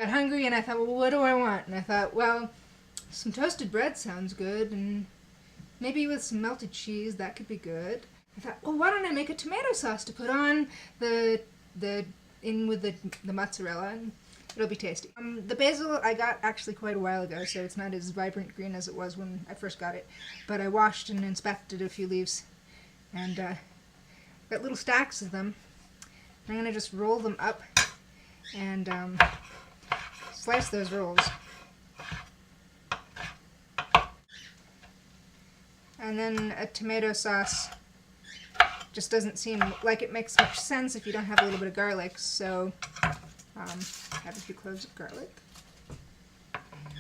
Got hungry and I thought, well, what do I want? And I thought, well, some toasted bread sounds good, and maybe with some melted cheese that could be good. I thought, well, why don't I make a tomato sauce to put on the in with the mozzarella, and it'll be tasty. The basil I got actually quite a while ago, so it's not as vibrant green as it was when I first got it. But I washed and inspected a few leaves, and got little stacks of them. I'm gonna just roll them up and slice those rolls. And then a tomato sauce just doesn't seem like it makes much sense if you don't have a little bit of garlic, so have a few cloves of garlic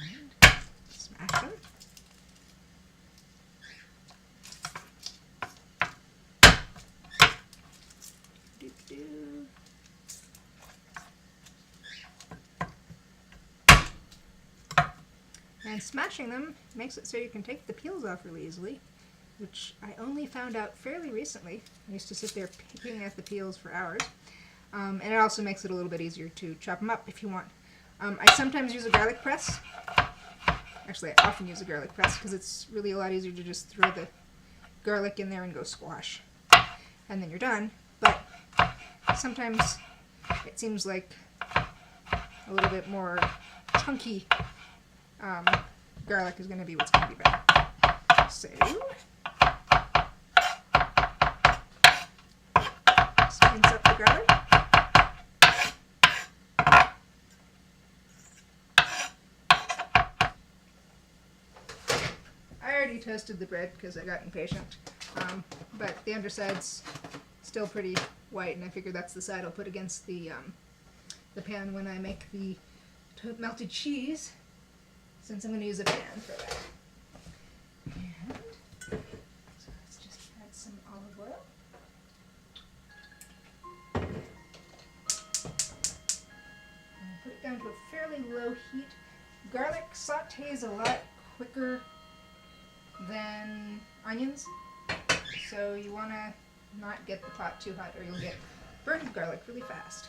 and smash them. Doo-doo. And smashing them makes it so you can take the peels off really easily, which I only found out fairly recently. I used to sit there picking at the peels for hours. And it also makes it a little bit easier to chop them up if you want. I sometimes use a garlic press. Actually, I often use a garlic press because it's really a lot easier to just throw the garlic in there and go squash. And then you're done. But sometimes it seems like a little bit more chunky garlic is going to be what's going to be better. So, spins up the garlic. I already toasted the bread because I got impatient, but the underside's still pretty white, and I figure that's the side I'll put against the pan when I make the melted cheese, since I'm going to use a pan for that. And so let's just add some olive oil. And put it down to a fairly low heat. Garlic sautés a lot quicker than onions, so you want to not get the pot too hot or you'll get burned garlic really fast.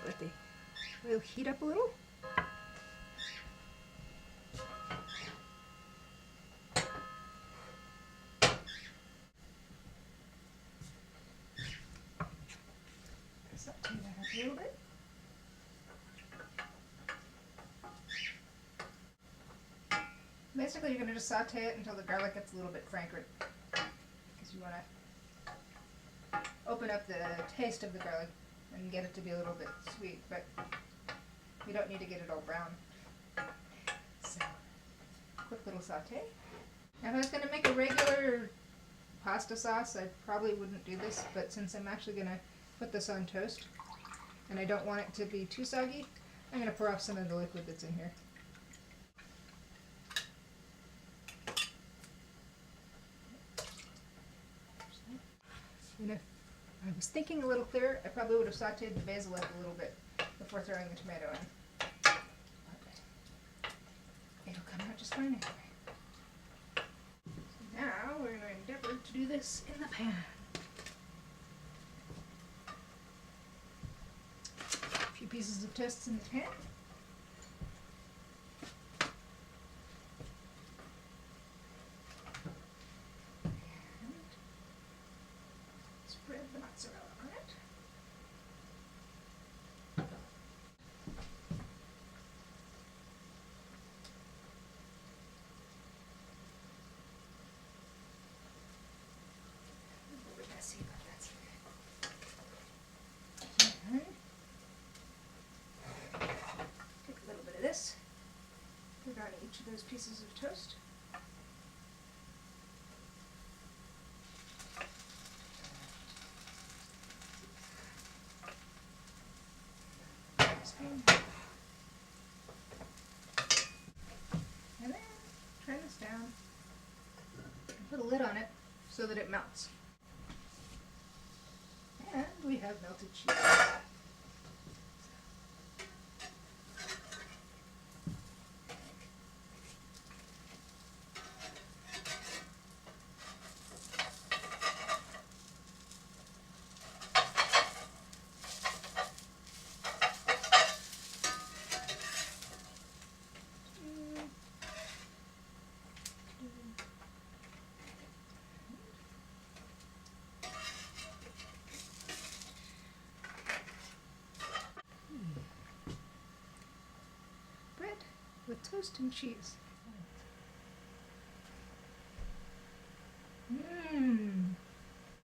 Let the oil heat up a little. Saute that up a little bit. Basically, you're going to just saute it until the garlic gets a little bit fragrant, because you want to open up the taste of the garlic and get it to be a little bit sweet, but you don't need to get it all brown. So, quick little saute. Now, if I was going to make a regular pasta sauce, I probably wouldn't do this, but since I'm actually going to put this on toast, and I don't want it to be too soggy, I'm going to pour off some of the liquid that's in here. And if I was thinking a little clearer, I probably would have sauteed the basil up a little bit before throwing the tomato in. But it'll come out just fine anyway. So now we're going to endeavor to do this in the pan. A few pieces of toast in the pan. Spread the mozzarella on it. A little bit messy, but that's okay. Take a little bit of this, put on each of those pieces of toast. And then turn this down and put a lid on it so that it melts. And we have melted cheese. toast and cheese.